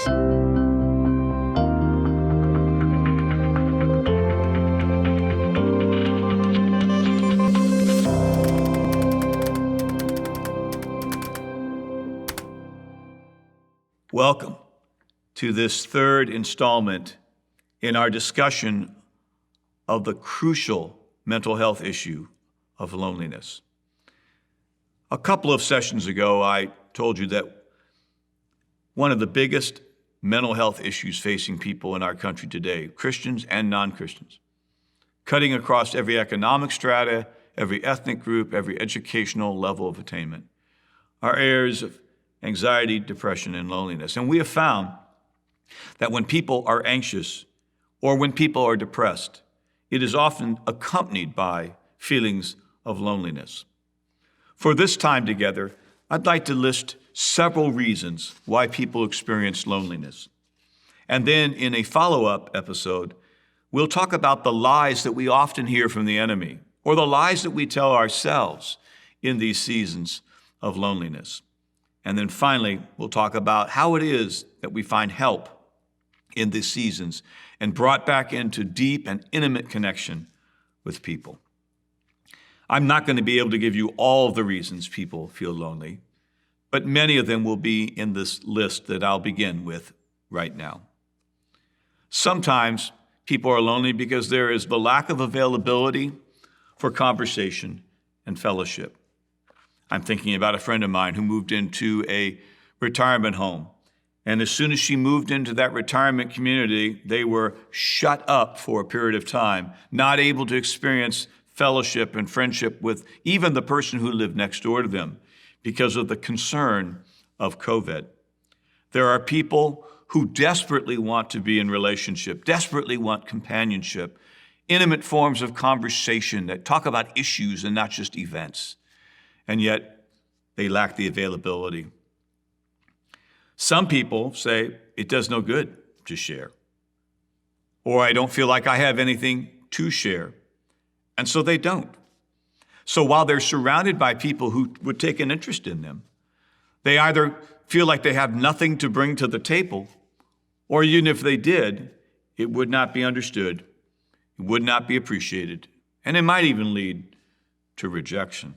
Welcome to this third installment in our discussion of the crucial mental health issue of loneliness. A couple of sessions ago, I told you that one of the biggest mental health issues facing people in our country today, Christians and non-Christians, cutting across every economic strata, every ethnic group, every educational level of attainment, are areas of anxiety, depression, and loneliness. And we have found that when people are anxious or when people are depressed, it is often accompanied by feelings of loneliness. For this time together, I'd like to list several reasons why people experience loneliness. And then in a follow-up episode, we'll talk about the lies that we often hear from the enemy, or the lies that we tell ourselves in these seasons of loneliness. And then finally, we'll talk about how it is that we find help in these seasons and brought back into deep and intimate connection with people. I'm not going to be able to give you all of the reasons people feel lonely, but many of them will be in this list that I'll begin with right now. Sometimes people are lonely because there is the lack of availability for conversation and fellowship. I'm thinking about a friend of mine who moved into a retirement home. And as soon as she moved into that retirement community, they were shut up for a period of time, not able to experience fellowship and friendship with even the person who lived next door to them because of the concern of COVID. There are people who desperately want to be in relationship, desperately want companionship, intimate forms of conversation that talk about issues and not just events. And yet they lack the availability. Some people say, it does no good to share, or I don't feel like I have anything to share, and so they don't. So while they're surrounded by people who would take an interest in them, they either feel like they have nothing to bring to the table, or even if they did, it would not be understood, it would not be appreciated, and it might even lead to rejection.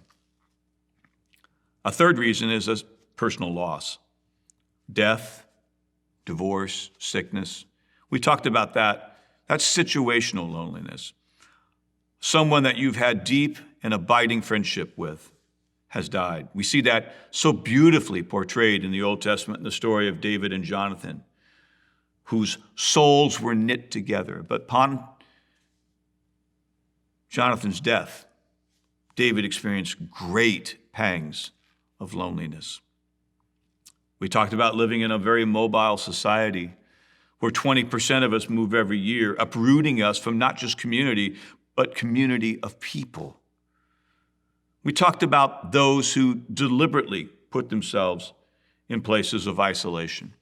A third reason is a personal loss. Death, divorce, sickness. We talked about that. That's situational loneliness. Someone that you've had deep and abiding friendship with has died. We see that so beautifully portrayed in the Old Testament in the story of David and Jonathan, whose souls were knit together. But upon Jonathan's death, David experienced great pangs of loneliness. We talked about living in a very mobile society where 20% of us move every year, uprooting us from not just community, but community of people. We talked about those who deliberately put themselves in places of isolation.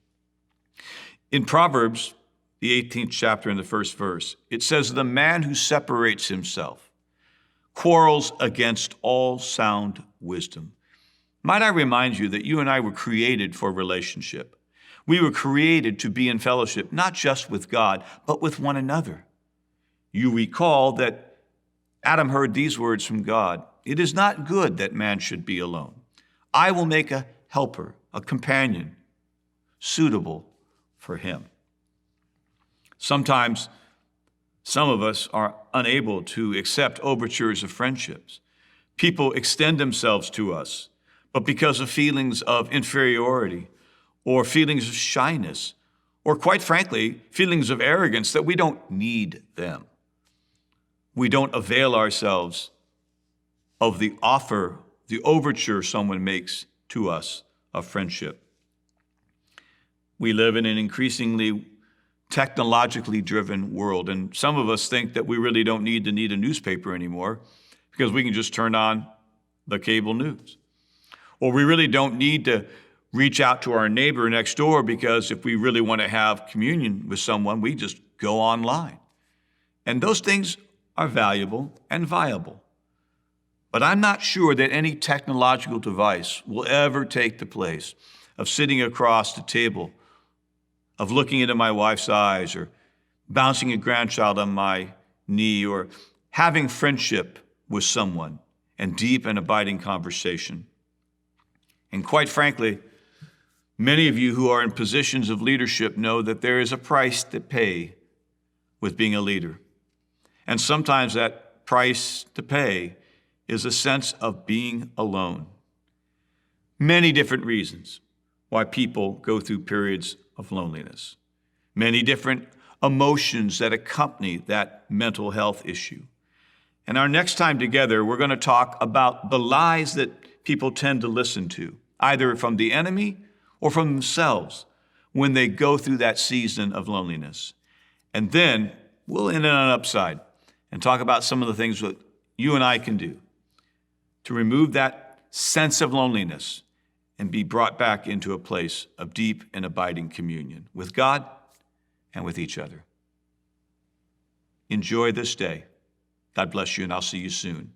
In Proverbs, the 18th chapter in the first verse, it says, "The man who separates himself quarrels against all sound wisdom." Might I remind you that you and I were created for relationship. We were created to be in fellowship, not just with God, but with one another. You recall that Adam heard these words from God, "It is not good that man should be alone. I will make a helper, a companion, suitable for him." Sometimes some of us are unable to accept overtures of friendships. People extend themselves to us, but because of feelings of inferiority or feelings of shyness, or quite frankly, feelings of arrogance that we don't need them, we don't avail ourselves of the offer, the overture someone makes to us of friendship. We live in an increasingly technologically driven world, and some of us think that we really don't need a newspaper anymore because we can just turn on the cable news. Or we really don't need to reach out to our neighbor next door because if we really want to have communion with someone, we just go online. And those things are valuable and viable. But I'm not sure that any technological device will ever take the place of sitting across the table of looking into my wife's eyes, or bouncing a grandchild on my knee, or having friendship with someone and deep and abiding conversation. And quite frankly, many of you who are in positions of leadership know that there is a price to pay with being a leader. And sometimes that price to pay is a sense of being alone. Many different reasons why people go through periods of loneliness. Many different emotions that accompany that mental health issue. And our next time together, we're going to talk about the lies that people tend to listen to, either from the enemy or from themselves, when they go through that season of loneliness. And then we'll end on an upside and talk about some of the things that you and I can do to remove that sense of loneliness and be brought back into a place of deep and abiding communion with God and with each other. Enjoy this day. God bless you, and I'll see you soon.